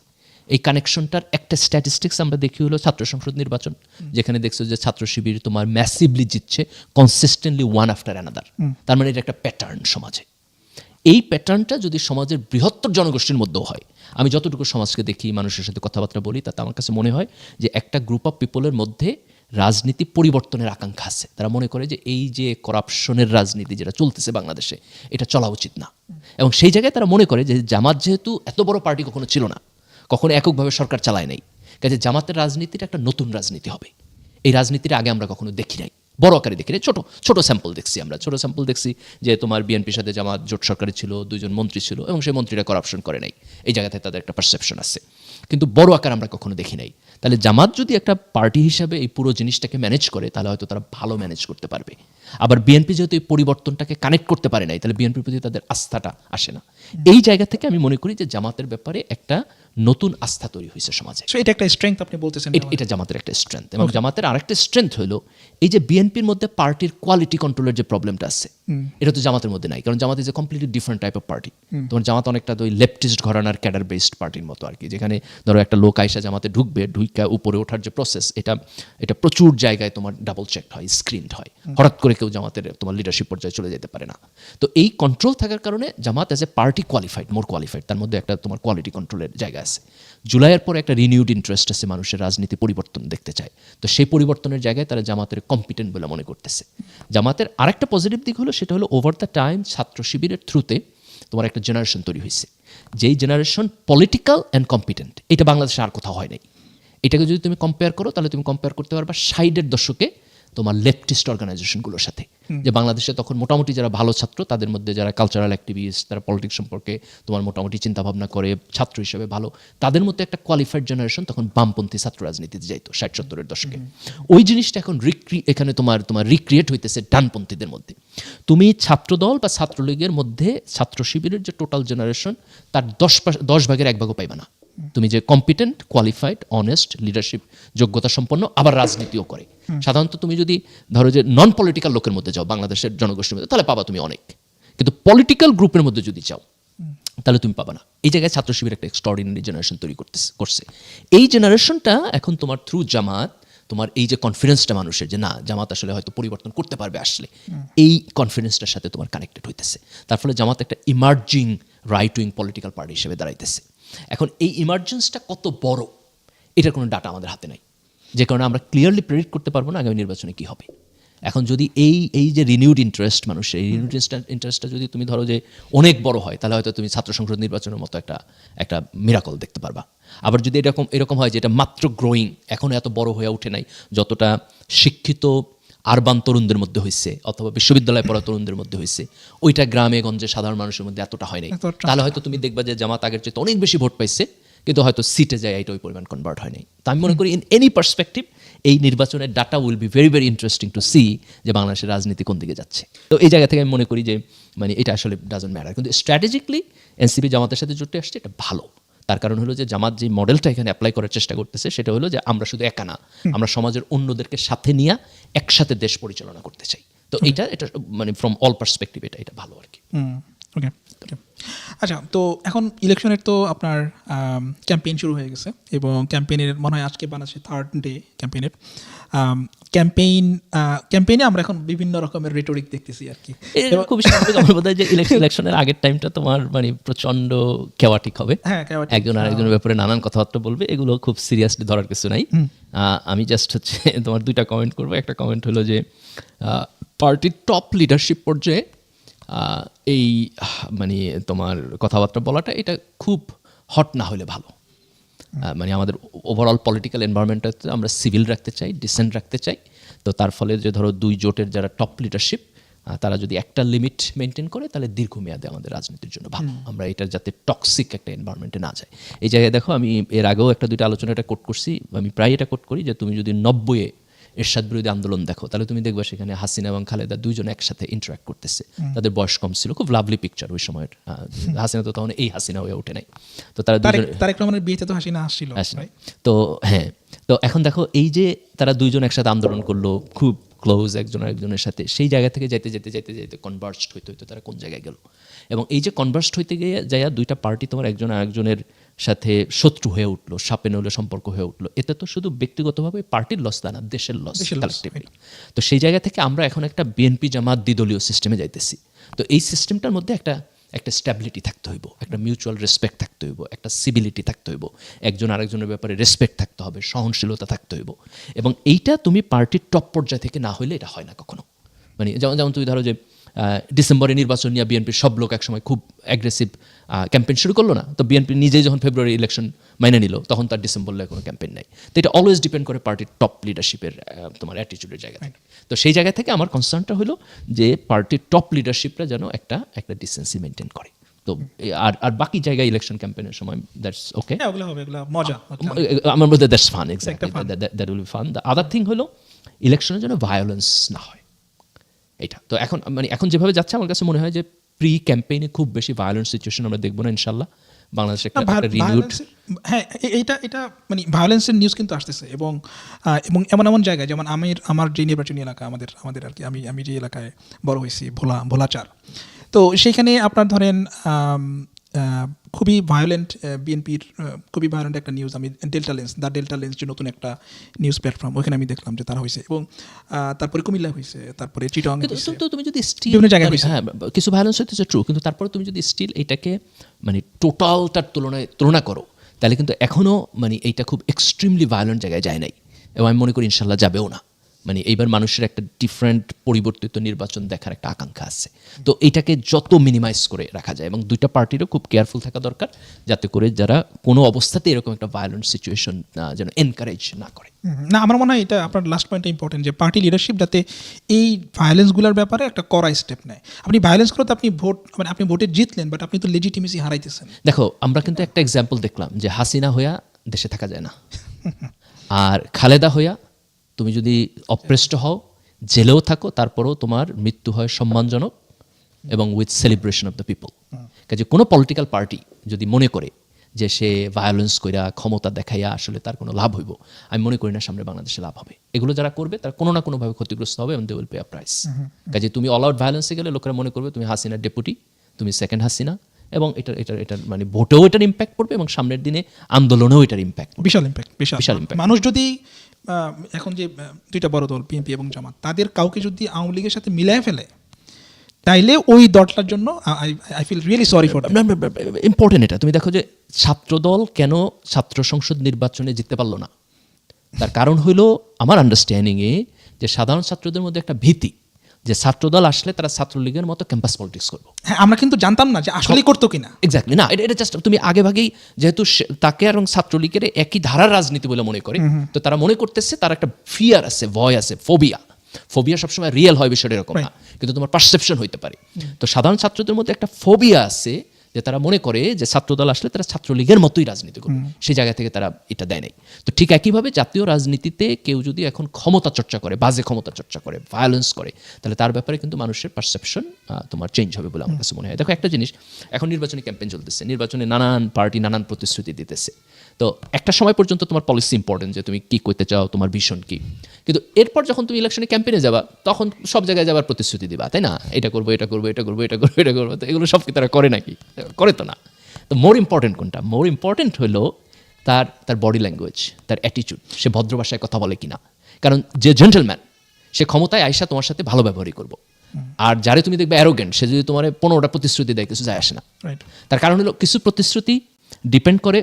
এই কানেকশনটার একটা স্ট্যাটিস্টিক্স আমরা দেখি হলো ছাত্র সংসদ নির্বাচন, যেখানে দেখছো যে ছাত্র শিবির তোমার ম্যাসিভলি জিতছে কনসিস্টেন্টলি ওয়ান আফটার অ্যানাদার। তার মানে এটা একটা প্যাটার্ন সমাজে। এই প্যাটার্নটা যদি সমাজের বৃহত্তর জনগোষ্ঠীর মধ্যেও হয়, আমি যতটুকু সমাজকে দেখি, মানুষের সাথে কথাবার্তা বলি, তাতে আমার কাছে মনে হয় যে একটা গ্রুপ অফ পিপলের মধ্যে রাজনীতি পরিবর্তনের আকাঙ্ক্ষা আছে। তারা মনে করে যে এই যে কারাপশনের রাজনীতি যেটা চলতেছে বাংলাদেশে, এটা চলা উচিত না। এবং সেই জায়গায় তারা মনে করে যে জামাত যেহেতু এত বড় পার্টি কখনো ছিল না, কখনো এককভাবে সরকার চালায় নাই, কাজে জামাতের রাজনীতিটা একটা নতুন রাজনীতি হবে। এই রাজনীতির আগে আমরা কখনো দেখি নাই, বড় আকারে দেখি নাই, ছোট স্যাম্পল দেখছি আমরা। ছোট স্যাম্পল দেখছি যে তোমার বিএনপির সাথে জামাত জোট সরকারে ছিল, 2 জন মন্ত্রী ছিল, এবং সেই মন্ত্রীরা করাপশন করে নাই, এই জায়গাতে তাদের একটা পারসেপশন আছে, কিন্তু বড় আকার আমরা কখনো দেখি নাই। তাহলে জামাত যদি একটা পার্টি হিসাবে এই পুরো জিনিসটাকে ম্যানেজ করে, তাহলে হয়তো তারা ভালো ম্যানেজ করতে পারবে। আবার বিএনপি যেহেতু এই পরিবর্তনটাকে কানেক্ট করতে পারে নাই, তাহলে বিএনপির প্রতি তাদের আস্থাটা আসে না। এই জায়গা থেকে আমি মনে করি যে জামাতের ব্যাপারে একটা নতুন আস্থা তৈরি হয়েছে সমাজে। এটা একটা স্ট্রেংথ আপনি বলতেছেন। এটা জামাতের একটা স্ট্রেংথ। এবং জামাতের আরেকটা স্ট্রেংথ হলো এই যে বিএনপির মধ্যে পার্টির কোয়ালিটি কন্ট্রোলের যে প্রবলেমটা আছে, এটা তো জামাতের মধ্যে নাই, কারণ Jamaat is a completely different type of party. তোমার জামাত অনেকটা ওই লেফটিস্ট ঘরানার ক্যাডার বেসড পার্টির মতো আর কি, যেখানে ধরো একটা লোক আইসা জামাতে ঢুকবে, ঢুইকা উপরে ওঠার যে প্রসেস, এটা প্রচুর জায়গায় তোমার ডাবল চেকড হয়, স্ক্রিনড হয়। হঠাৎ করে কেউ জামাতের তোমার লিডারশিপ পর্যায়ে চলে যেতে পারে না। তো এই কন্ট্রোল থাকার কারণে Jamaat as a party more qualified, তার মধ্যে একটা তোমার কোয়ালিটি কন্ট্রোলের জায়গা আছে। জুলাইয়ের পর একটা রিনিউড ইন্টারেস্ট আছে, মানুষের রাজনীতি পরিবর্তন দেখতে চায়। তো সেই পরিবর্তনের জায়গায় তারা জামাতের কম্পিটেন্ট বলে মনে করতেছে। জামাতের আরেকটা পজিটিভ দিক হলো, সেটা হলো ওভার দ্য টাইম ছাত্র শিবিরের থ্রুতে তোমার একটা জেনারেশন তৈরি হয়েছে, যেই জেনারেশন পলিটিক্যাল অ্যান্ড কম্পিটেন্ট। এটা বাংলাদেশে আর কোথাও হয় নাই। এটাকে যদি তুমি কম্পেয়ার করো, তাহলে তুমি কম্পেয়ার করতে পারবা 60-এর দশকে তোমার লেফটিস্ট অর্গানাইজেশনগুলোর সাথে, যে বাংলাদেশে তখন মোটামুটি যারা ভালো ছাত্র, তাদের মধ্যে যারা কালচারাল অ্যাক্টিভিস্ট, তারা পলিটিক্স সম্পর্কে তোমার মোটামুটি চিন্তাভাবনা করে, ছাত্র হিসেবে ভালো, তাদের মধ্যে একটা কোয়ালিফাইড জেনারেশন তখন বামপন্থী ছাত্র রাজনীতিতে যাইতো 60-70-এর দশকে। ওই জিনিসটা এখন এখানে তোমার রিক্রিয়েট হইতেছে ডানপন্থীদের মধ্যে। তুমি ছাত্রদল বা ছাত্রলীগের মধ্যে ছাত্র শিবিরের যে টোটাল জেনারেশন, তার 10 ভাগের 1 ভাগও পাইবা না। তুমি যে কম্পিটেন্ট, কোয়ালিফাইড, অনেস্ট, লিডারশিপ যোগ্যতা সম্পন্ন, আবার রাজনীতিও করে। সাধারণত তুমি যদি ধরো যে নন পলিটিক্যাল লোকের মধ্যে যাও বাংলাদেশের জনগোষ্ঠীর মধ্যে, তাহলে পাবা তুমি অনেক, কিন্তু পলিটিক্যাল গ্রুপের মধ্যে যদি যাও তাহলে তুমি পাবা না। এই জায়গায় ছাত্র শিবির একটা এক্সট্রাঅর্ডিনারি জেনারেশন তৈরি করছে। এই জেনারেশনটা এখন তোমার থ্রু জামাত, তোমার এই যে কনফিডেন্সটা মানুষের যে না, জামাত আসলে হয়তো পরিবর্তন করতে পারবে আসলে, এই কনফিডেন্সটার সাথে তোমার কানেক্টেড হইতেছে। তার ফলে জামাত একটা emerging right wing political party হিসেবে দাঁড়াইতেছে। এখন এই ইমার্জেন্সটা কত বড়, এটার কোনো ডাটা আমাদের হাতে নাই, যে কারণে আমরা ক্লিয়ারলি প্রেডিক্ট করতে পারবো না আগামী নির্বাচনে কী হবে। এখন যদি এই যে রিনিউড ইন্টারেস্ট মানুষের, এই রিনিউড ইন্টারেস্টটা যদি তুমি ধরো যে অনেক বড় হয়, তাহলে হয়তো তুমি ছাত্র সংসদ নির্বাচনের মতো একটা মিরাকল দেখতে পারবা। আবার যদি এরকম হয় যে এটা মাত্র গ্রোয়িং, এখনও এত বড় হয়ে ওঠে নাই, যতটা শিক্ষিত আরবান তরুণদের মধ্যে হয়েছে অথবা বিশ্ববিদ্যালয়ে পড়া তরুণদের মধ্যে হয়েছে, ওইটা গ্রামে গঞ্জে সাধারণ মানুষের মধ্যে এতটা হয় নাই, তাহলে হয়তো তুমি দেখবা যে জামাত আগের চেয়ে অনেক বেশি ভোট পাইছে, কিন্তু হয়তো সিটে যায় এটা ওই পরিমাণ কনভার্ট হয় নাই। তো আমি মনে করি ইন এনি পার্সপেক্টিভ এই নির্বাচনের data will be very very interesting to see যে বাংলাদেশের রাজনীতি কোন দিকে যাচ্ছে। তো এই জায়গা থেকে আমি মনে করি যে মানে এটা আসলে ডাজন্ট ম্যাটার, কিন্তু স্ট্র্যাটেজিকলি এনসিপি জামাতের সাথে জোটে আসছে, এটা ভালো। তার কারণ হলো যে জামাত যে মডেলটা এখানে অ্যাপ্লাই করার চেষ্টা করতেছে, সেটা হলো যে আমরা শুধু একা না, আমরা সমাজের অন্যদেরকে সাথে নিয়ে একসাথে দেশ পরিচালনা করতে চাই। তো এটা মানে ফ্রম অল পার্সপেক্টিভ এটা ভালো আর কি। ওকে। আচ্ছা, তো এখন ইলেকশনের তো আপনার ক্যাম্পেইন শুরু হয়ে গেছে, এবং ক্যাম্পেইনের মনে হয় আজকে বানাচ্ছে 3rd ডে ক্যাম্পেইনের। ক্যাম্পেইনে আমরা এখন বিভিন্ন রকমের রেটরিক দেখতেছি আর কি। খুব স্বাভাবিক আমার বোধ হয় যে ইলেকশনের আগের টাইমটা তোমার মানে প্রচন্ড কেওয়াটিক হবে, একজন আরেকজনের ব্যাপারে নানান কথাবার্তা বলবে, এগুলো খুব সিরিয়াসলি ধরার কিছু নাই। আমি জাস্ট হচ্ছে তোমার 2টা কমেন্ট করবো। একটা কমেন্ট হলো যে পার্টির টপ লিডারশিপ পর্যায়ে এই মানে তোমার কথাবার্তা বলাটা এটা খুব হট না হলে ভালো। মানে আমাদের ওভারঅল পলিটিক্যাল এনভায়রনমেন্টটাতে আমরা সিভিল রাখতে চাই, ডিসেন্ট রাখতে চাই। তো তার ফলে যে ধরো দুই জোটের যারা টপ লিডারশিপ তারা যদি একটা লিমিট মেনটেন করে তাহলে দীর্ঘমেয়াদে আমাদের রাজনীতির জন্য ভালো। আমরা এটা যাতে টক্সিক একটা এনভায়রনমেন্টে না যায়। এই জায়গায় দেখো আমি এর আগেও একটা দুইটা আলোচনা এটা কোট করছি, আমি প্রায় এটা কোট করি যে তুমি যদি 90-এ এরশাদ বিরোধী আন্দোলন দেখো তাহলে তুমি দেখবে সেখানে হাসিনা এবং খালেদা দুইজন একসাথে ইন্টারাক্ট করতেছে। তাদের বয়স কম ছিল, খুব লাভলি পিকচার ওই সময়ের। হাসিনা তো তখন এই হাসিনা হয়ে ওঠে নাই। তো তারা তারেক রহমানের বিয়েতে তো হাসিনা আসছিল। তো হ্যাঁ, তো এখন দেখো এই যে তারা দুইজন একসাথে আন্দোলন করলো, খুব ক্লোজ একজন আরেকজনের সাথে, সেই জায়গা থেকে যেতে যেতে যেতে যেতে কনভার্জড হইতে হইতে তারা কোন জায়গায় গেল। এবং এই যে কনভার্জড হইতে গিয়ে যাইয়া দুইটা পার্টি তোমার একজন আরেকজনের সাথে শত্রু হয়ে উঠলো, সাপে নইলে সম্পর্ক হয়ে উঠলো। এতে তো শুধু ব্যক্তিগতভাবে পার্টির লস তা না, দেশের লস কালেক্টিভলি। তো সেই জায়গা থেকে আমরা এখন একটা বিএনপি জামাত দ্বিদলীয় সিস্টেমে যাইতেছি। তো এই সিস্টেমটার মধ্যে একটা স্ট্যাবিলিটি থাকতে হইব, একটা মিউচুয়াল রেসপেক্ট থাকতে হইব, একটা সিভিলিটি থাকতে হইব, একজন আরেকজনের ব্যাপারে রেসপেক্ট থাকতে হবে, সহনশীলতা থাকতে হইব। এবং এইটা তুমি পার্টির টপ পর্যায় থেকে না হইলে এটা হয় না কখনো। মানে যেমন তুমি ধরো যে ডিসেম্বরে নির্বাচন নিয়ে বিএনপির সব লোক একসময় খুব অ্যাগ্রেসিভ ক্যাম্পেইন শুরু করলো না, তো বিএনপি নিজেই যখন ফেব্রুয়ারি ইলেকশন মাইনে নিল তখন তার ডিসেম্বরে কোনো ক্যাম্পেইন নাই। তো এটা অলওয়েজ ডিপেন্ড করে পার্টির টপ লিডারশিপের তোমার অ্যাটিটিউডের জায়গা থেকে। তো সেই জায়গা থেকে আমার কনসার্নটা হলো যে পার্টির টপ লিডারশিপরা যেন একটা ডিসেন্সি মেনটেন করে। তো আর বাকি জায়গায় ইলেকশন ক্যাম্পেইনের সময় দ্যাটস ওকে, আমার মধ্যে that's fun, exactly that will be fun. The other thing হলো ইলেকশনের জন্য ভায়োলেন্স না হয় এটা। তো এখন যেভাবে যাচ্ছে আমার কাছে মনে হয় যে প্রি ক্যাম্পেইনে খুব বেশি ভায়োলেন্স সিচুয়েশন আমরা দেখবো না ইনশাল্লাহ। বাংলাদেশে একটা রিনিউড, হ্যাঁ এটা মানে ভায়োলেন্সের নিউজ কিন্তু আসতেছে। এবং এমন জায়গায় যেমন আমার যে নির্বাচনী এলাকা আমাদের আর কি, আমি যে এলাকায় বড় হয়েছি, ভোলাচার, তো সেইখানে আপনার ধরেন খুবই ভায়োলেন্ট বিএনপির খুবই ভায়োলেন্ট একটা নিউজ আমি ডেল্টা লেন্স যে নতুন একটা নিউজ প্ল্যাটফর্ম, ওখানে আমি দেখলাম যে তারা হয়েছে। এবং তারপরে কুমিল্লা হয়েছে, তারপরে চিটাগাং, তো তুমি যদি স্টিল বিভিন্ন জায়গায় হয়েছে, হ্যাঁ কিছু ভায়োলেন্স হইতেছে ট্রু, কিন্তু তারপরে তুমি যদি স্টিল এটাকে মানে টোটালটার তুলনা করো তাহলে কিন্তু এখনও মানে এইটা খুব এক্সট্রিমলি ভায়োলেন্ট জায়গায় যায় নাই, এবং আমি মনে করি ইনশাল্লাহ যাবেও না। মানে এইবার মানুষের একটা ডিফারেন্ট পরিবর্তিত নির্বাচন দেখার একটা আকাঙ্ক্ষা আছে। তো এইটাকে যত মিনিমাইজ করে রাখা যায়, এবং দুইটা পার্টিরও খুব কেয়ারফুল থাকা দরকার যাতে করে যারা কোনো অবস্থাতে এরকম একটা ভায়োলেন্ট সিচুয়েশন যেন এনকারেজ না করে। না, আমার মনে হয় এটা আপনার লাস্ট পয়েন্টটা ইম্পর্টেন্ট, যে পার্টি লিডারশিপ যাতে এই ভায়োলেন্সগুলোর ব্যাপারে একটা কড়া স্টেপ নেয়। আপনি ভায়োলেন্স করতে আপনি ভোটে জিতলেন, বাট আপনি তো লেজিটিমেসি হারাইতেছেন। দেখো আমরা কিন্তু একটা এক্সাম্পল দেখলাম যে হাসিনা হইয়া দেশে থাকা যায় না, আর খালেদা হইয়া তুমি যদি অপ্রেস্ট হও, জেলেও থাকো, তারপরেও তোমার মৃত্যু হয় সম্মানজনক এবং with celebration of the people. কাজে কোনো পলিটিক্যাল পার্টি যদি মনে করে যে সে ভায়োলেন্স কইরা ক্ষমতা দেখাইয়া আসলে তার কোনো লাভ হইব, আমি মনে করি না সামনে বাংলাদেশে লাভ হবে। এগুলো যারা করবে তারা কোনো না কোনোভাবে ক্ষতিগ্রস্ত হবে এবং they will pay a price. কাজে তুমি অল আউট ভায়োলেন্সে গেলে লোকেরা মনে করবে তুমি হাসিনার ডেপুটি, তুমি সেকেন্ড হাসিনা, এবং এটার মানে ভোটেও এটার ইম্প্যাক্ট পড়বে এবং সামনের দিনে আন্দোলনেও এটার ইম্প্যাক্ট, বিশাল ইম্প্যাক্ট। মানুষ যদি এখন যে দুইটা বড় দল বিএনপি এবং জামাত, তাদের কাউকে যদি আওয়ামী লীগের সাথে মিলায় ফেলে, তাইলে ওই দলটার জন্য I feel really sorry for that. Important এটা। তুমি দেখো যে ছাত্রদল কেন ছাত্র সংসদ নির্বাচনে জিততে পারলো না, তার কারণ হইল আমার আন্ডারস্ট্যান্ডিংয়ে যে সাধারণ ছাত্রদের মধ্যে একটা ভীতি যে ছাত্রদল আসলে তারা ছাত্রলীগের মতো ক্যাম্পাস পলিটিক্স করবো। হ্যাঁ, আমরা কিন্তু জানতাম না যে আসলে করতো কিনা। এক্স্যাক্টলি না, এটা জাস্ট তুমি আগে ভাগেই যেহেতু তাকে এবং ছাত্রলীগের একই ধারার রাজনীতি বলে মনে করে, তো তারা মনে করতেছে তার একটা ফিয়ার আছে, ভয় আছে, ফোবিয়া সবসময় রিয়েল হয় বিষয়টা এরকম না, কিন্তু তোমার পারসেপশন হইতে পারে। তো সাধারণ ছাত্রদের মধ্যে একটা ফোবিয়া আছে যে তারা মনে করে যে ছাত্রদল আসলে তারা ছাত্রলীগের মতোই রাজনীতি করবে, সেই জায়গা থেকে তারা এটা দেয় নাই। তো ঠিক একইভাবে জাতীয় রাজনীতিতে কেউ যদি এখন ক্ষমতা চর্চা করে, বাজে ক্ষমতা চর্চা করে, ভায়োলেন্স করে, তাহলে তার ব্যাপারে কিন্তু মানুষের পারসেপশন তোমার চেঞ্জ হবে বলে আমার কাছে মনে হয়। দেখো একটা জিনিস, এখন নির্বাচনী ক্যাম্পেইন চলতেছে, নির্বাচনে নানান পার্টি নানান প্রতিশ্রুতি দিতেছে। তো একটা সময় পর্যন্ত তোমার পলিসি ইম্পর্টেন্ট যে তুমি কী করতে চাও, তোমার ভিশন কী, কিন্তু এরপর যখন তুমি ইলেকশনে ক্যাম্পেইনে যাবা তখন সব জায়গায় যাবার প্রতিশ্রুতি দিবা, তাই না? এটা করবো, এটা করবো, এটা করবো, এটা করবো, এটা করবো। তো এগুলো সব কি তারা করে নাকি? করে তো না। তো মোর ইম্পর্টেন্ট কোনটা? মোর ইম্পর্টেন্ট হলো তার বডি ল্যাঙ্গুয়েজ, তার অ্যাটিটিউড, সে ভদ্র ভাষায় কথা বলে কিনা। কারণ যে জেন্টলম্যান সে ক্ষমতায় আইসা তোমার সাথে ভালো ব্যবহারই করবো, আর যারে তুমি দেখবে অ্যারোগেন্ট সে যদি তোমার 15টা প্রতিশ্রুতি দেয় কিছু যায় আসে না। তার কারণ হলো কিছু প্রতিশ্রুতি ডিপেন্ড করে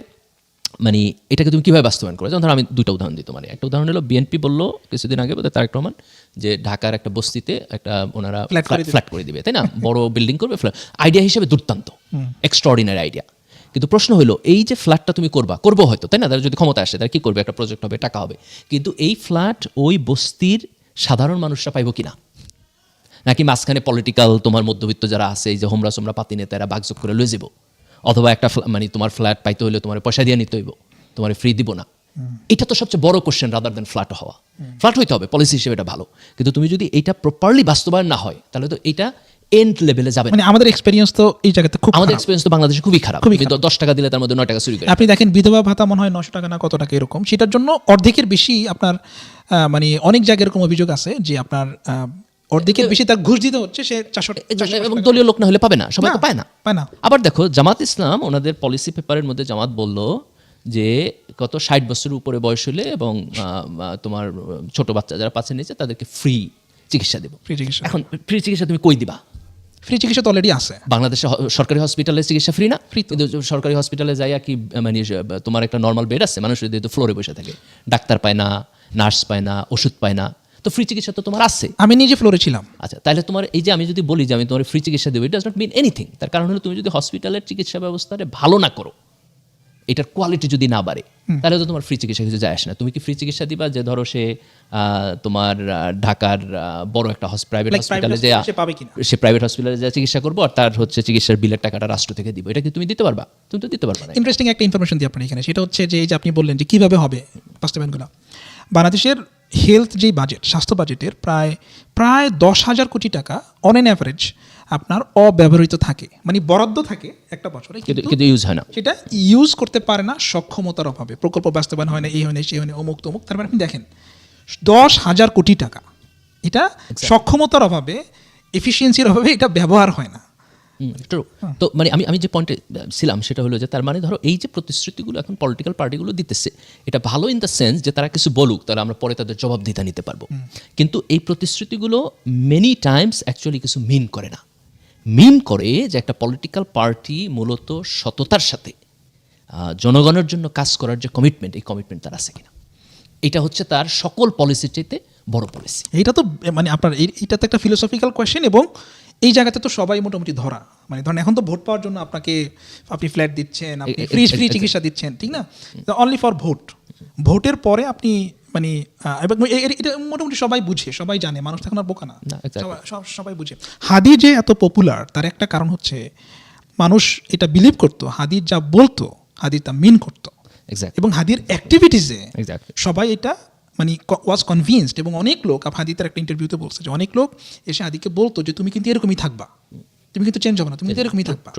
মানে এটাকে তুমি কীভাবে বাস্তবায়ন করো? যেমন ধরো আমি দুইটা উদাহরণ দিই তোমার। একটা উদাহরণ হলো বিএনপি বললো কিছুদিন আগে বোধহয় তারেক রহমান যে ঢাকার একটা বস্তিতে একটা ওনারা ফ্ল্যাট করে দিবে, তাই না? বড় বিল্ডিং করবে, আইডিয়া হিসেবে দুর্দান্ত, এক্সট্রাঅর্ডিনারি আইডিয়া। কিন্তু প্রশ্ন হলো এই যে ফ্ল্যাটটা তুমি করবো হয়তো, তাই না? তারা যদি ক্ষমতা আসে তারা কী করবে? একটা প্রজেক্ট হবে, টাকা হবে, কিন্তু এই ফ্ল্যাট ওই বস্তির সাধারণ মানুষরা পাইব কিনা, নাকি মাঝখানে পলিটিক্যাল তোমার মধ্যবিত্ত যারা আছে, এই যে হোমরা সোমরা পাতি নেতারা বাগযোগ করে লয়ে যাব, অথবা একটা মানে তোমার ফ্ল্যাট পাইতে হলে তোমার পয়সা দিয়ে নিতে হইব, তোমার ফ্রি দিব না। এটা তো সবচেয়ে বড় কোশ্চেন রাদার দেন ফ্ল্যাট হওয়া। ফ্ল্যাট হইতে হবে, পলিসি হিসেবে এটা ভালো, কিন্তু তুমি যদি এটা প্রপারলি বাস্তবায়ন না হয় তাহলে তো এটা এন্ড লেভেলে যাবে। মানে আমাদের এক্সপেরিয়েন্স তো এই জায়গাতে খুব, আমাদের এক্সপেরিয়েন্স তো বাংলাদেশে খুবই খারাপ। কিন্তু 10 টাকা দিলে তার মধ্যে 9 টাকা চুরি করে। আপনি দেখেন বিধবা ভাতা মনে হয় 900 টাকা না কত টাকা এরকম, সেটার জন্য অর্ধেকের বেশি আপনার মানে অনেক জায়গায় এরকম অভিযোগ আছে যে আপনার অর্ধেকের বেশি তার ঘুষ দিতে হচ্ছে, সে 400 এবং দলীয় লোক না হলে পাবে না, সবাই তো পায় না। না। আবার দেখো জামাত ইসলাম ওনাদের পলিসি পেপারের মধ্যে জামাত বলল যে কত 60 বছরের উপরে বয়স হলে এবং তোমার ছোট বাচ্চা যারা পাচ্ছে নিচে তাদেরকে ফ্রি চিকিৎসা দেব। এখন ফ্রি চিকিৎসা তুমি কই দিবা? ফ্রি চিকিৎসা তো অলরেডি আছে বাংলাদেশে। সরকারি হসপিটালে চিকিৎসা ফ্রি না? ফ্রি। কিন্তু সরকারি হসপিটালে যাইয়া কি মানে তোমার একটা নর্মাল বেড আছে, মানুষ যদি ফ্লোরে বসে থাকে, ডাক্তার পায় না, নার্স পায় না, ওষুধ পায় না, তো ফ্রি চিকিৎসা তো তোমার আছে। আমি নিজে ফ্লোরে ছিলাম। আচ্ছা, তাহলে তোমার এই যে আমি যদি বলি যে আমি তোমার ফ্রি চিকিৎসা দেবো, it does not mean anything. তার কারণ হলো তুমি যদি হসপিটালের চিকিৎসা ব্যবস্থাটা ভালো না করো, এটার কোয়ালিটি যদি না বাড়ে, তাহলে তো তোমার ফ্রি চিকিৎসা কিছু যায় আসে না। তুমি কি ফ্রি চিকিৎসা দিবা যে ধরো সে তোমার ঢাকার বড় একটা প্রাইভেট হসপিটালে যায়, সে প্রাইভেট হসপিটালে যায় চিকিৎসা করবো, আর তার হচ্ছে চিকিৎসার বিলের টাকাটা রাষ্ট্র থেকে দিব, এটা কি তুমি দিতে পারবা? তুমি তো দিতে পারবা না। ইন্টারেস্টিং একটা ইনফরমেশন দিই আপনার এখানে, সেটা হচ্ছে যে এই যে আপনি বললেন যে কীভাবে হবে বাস্তবায়নগুলো। বাংলাদেশের হেলথ যেই বাজেট, স্বাস্থ্য বাজেটের প্রায় 10,000 কোটি টাকা অন এন অ্যাভারেজ আপনার অব্যবহৃত থাকে, মানে বরাদ্দ থাকে একটা বছরে, কিন্তু ইউজ হয় না। সেটা ইউজ করতে পারে না সক্ষমতার অভাবে, প্রকল্প বাস্তবায়ন হয় না, এই হয় না, সেই হয় না, অমুক তমুক। তার মানে আপনি দেখেন 10,000 কোটি টাকা, এটা সক্ষমতার অভাবে, এফিসিয়েন্সির অভাবে এটা ব্যবহার হয় না। তো মানে আমি যে পয়েন্টে ছিলাম সেটা হলো যে তার মানে ধরো এই যে প্রতিশ্রুতিগুলো এখন পলিটিক্যাল পার্টিগুলো দিতেছে, এটা ভালো ইন দ্য সেন্স যে তারা কিছু বলুক, তাহলে আমরা পরে তাদের জবাবদিহিতা নিতে পারবো। কিন্তু এই প্রতিশ্রুতিগুলো মেনি টাইমস অ্যাকচুয়ালি কিছু মিন করে না। মিন করে যে একটা পলিটিক্যাল পার্টি মূলত সততার সাথে জনগণের জন্য কাজ করার যে কমিটমেন্ট, এই কমিটমেন্ট তার আছে কিনা। এটা হচ্ছে তার সকল পলিসির চাইতে বড় পলিসি। এইটা তো মানে আপনার এইটা তো একটা ফিলোসফিক্যাল কোয়েশ্চেন, এবং এই জায়গাতে তো সবাই মোটামুটি ধরা, মানে ধরেন এখন তো ভোট পাওয়ার জন্য আপনি ফ্ল্যাট দিচ্ছেন, আপনি ফ্রি চিকিৎসা দিচ্ছেন, ঠিক না? অনলি ফর ভোটের পরে আপনি মানে এটা মোটামুটি সবাই বুঝে, সবাই জানে, মানুষ এখন আর বোকা না, সবাই বুঝে। হাদি যে এত পপুলার তার একটা কারণ হচ্ছে মানুষ এটা বিলিভ করতো, হাদির যা বলতো হাদির তা মিন করতো, এবং হাদির অ্যাক্টিভিটিসে সবাই এটা মানে ওয়াজ কনভিন্সড। এবং অনেক লোক, হাদিতের একটা ইন্টারভিউতে বলছে যে অনেক লোক এসে হাদিকে বলতো যে তুমি কিন্তু এরকমই থাকবা, তুমি কিন্তু চেঞ্জ হবে না, তুমি কিন্তু এরকমই থাকবা।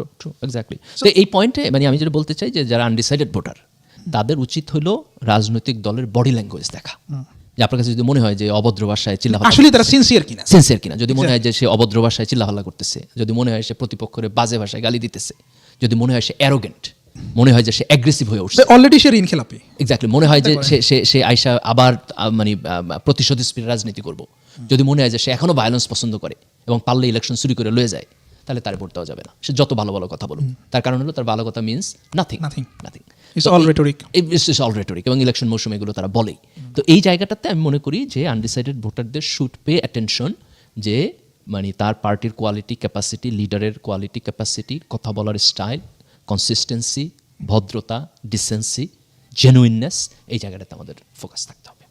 এক্স্যাক্টলি। তো এই পয়েন্টে মানে আমি যেটা বলতে চাই যে যারা আনডিসাইডেড ভোটার, তাদের উচিত হলো রাজনৈতিক দলের বডি ল্যাঙ্গুয়েজ দেখা। যে আপনার কাছে যদি মনে হয় যে অভদ্র ভাষায় চিল্লাফাল্লা, আসলে তারা সিনসিয়ার কিনা, যদি মনে হয় যে সে অভদ্র ভাষায় চিল্লাফাল্লা করতেছে, যদি মনে হয় সে প্রতিপক্ষের বাজে ভাষায় গালি দিতেছে, যদি মনে হয় সে অ্যারোগেন্ট, মনে হয় যে সে অ্যাগ্রেসিভ হয়ে উঠছে, অলরেডি সে ঋণ খেলাপি, এক্স্যাক্টলি, মনে হয় যে সে আইসা আবার মানে প্রতিশোধ স্পিরিট রাজনীতি করব, যদি মনে হয় যে সে এখনো ভায়োলেন্স পছন্দ করে এবং পারলে ইলেকশন চুরি করে লয়ে যায়, তাহলে তার ভোট দেওয়া যাবে না। সে যত ভালো ভালো কথা বলুক, তার কারণ হলো তার ভালো কথা means nothing. It's all rhetoric, এবং ইলেকশন মৌসুমে এগুলো তারা বলেই। তো এই জায়গাটাতে আমি মনে করি যে আনডিসাইডেড ভোটারদের শুড পে অ্যাটেনশন, যে মানে তার পার্টির কোয়ালিটি ক্যাপাসিটি, লিডারের কোয়ালিটি ক্যাপাসিটি, কথা বলার স্টাইল, কনসিস্টেন্সি, ভদ্রতা, ডিসেন্সি, জেনুইননেস, এই জায়গাটাতে আমাদের ফোকাস থাকতে হবে।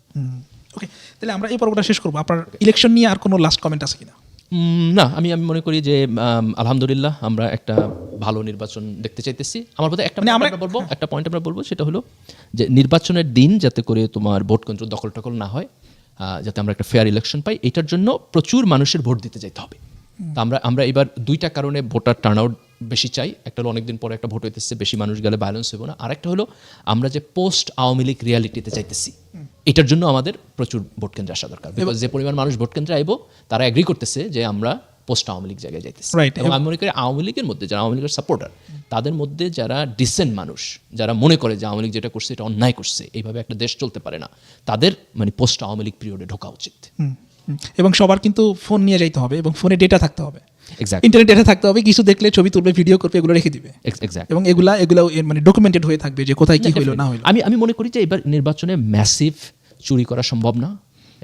ওকে, তাহলে আমরা এই পর্বটা শেষ করবো। আপনার ইলেকশন নিয়ে আর কোনো লাস্ট কমেন্ট আছে কিনা? না, আমি মনে করি যে আলহামদুলিল্লাহ আমরা একটা ভালো নির্বাচন দেখতে চাইতেছি। আমার বোধহয় একটা পয়েন্ট আমরা বলবো, সেটা হলো যে নির্বাচনের দিন যাতে করে তোমার ভোট কেন্দ্র দখল টকল না হয়, যাতে আমরা একটা ফেয়ার ইলেকশন পাই, এটার জন্য প্রচুর মানুষের ভোট দিতে যেতে হবে। তো আমরা এবার দুইটা কারণে ভোটার টার্ন আউট বেশি চাই। একটা হলো অনেকদিন পরে একটা ভোট হইতেছে, বেশি মানুষ গেলে ভায়োলেন্স হইব না। আরেকটা হলো আমরা যে পোস্ট আওয়ামী লীগ রিয়ালিটিতে চাইতেছি, এটার জন্য আমাদের প্রচুর ভোট কেন্দ্রে আসা দরকার। বিকজ যে পরিমাণ মানুষ ভোট কেন্দ্রে আইব, তারা এগ্রি করতেছে যে আমরা পোস্ট আওয়ামী লীগ জায়গায় যাইতেছি। এবং আমি মনে করি আওয়ামী লীগের মধ্যে যারা আওয়ামী লীগের সাপোর্টার, তাদের মধ্যে যারা ডিসেন্ট মানুষ, যারা মনে করে যে আওয়ামী লীগ যেটা করছে এটা অন্যায় করছে, এইভাবে একটা দেশ চলতে পারে না, তাদের মানে পোস্ট আওয়ামী লীগ পিরিয়ডে ঢোকা উচিত। এবং সবার কিন্তু ফোন নিয়ে যাইতে হবে এবং ফোনে ডেটা থাকতে হবে। এক্স্যাক্ট ইন্টারনেট ডেটা থাকতে হবে, কিছু দেখলে ছবি তুলবে, ভিডিও করবে, এগুলো রেখে দিবে এক্স্যাক্ট এবং এগুলা মানে ডকুমেন্টেড হয়ে থাকবে যে কোথায় কি হইলো না হইলো। আমি মনে করি যে এবার নির্বাচনে ম্যাসিভ চুরি করা সম্ভব না,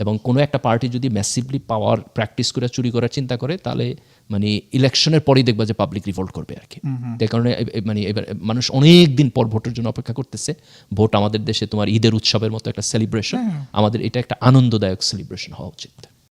এবং কোনো একটা পার্টি যদি ম্যাসিভলি পাওয়ার প্র্যাকটিস করে চুরি করার চিন্তা করে তাহলে মানে ইলেকশনের পরেই দেখবা যে পাবলিক রিভোল্ট করবে আর কি। তাই কারণে মানে এবার মানুষ অনেক দিন পর ভোটের জন্য অপেক্ষা করতেছে। ভোট আমাদের দেশে তোমার ঈদের উৎসবের মতো একটা সেলিব্রেশন, আমাদের এটা একটা আনন্দদায়ক সেলিব্রেশন হওয়া উচিত।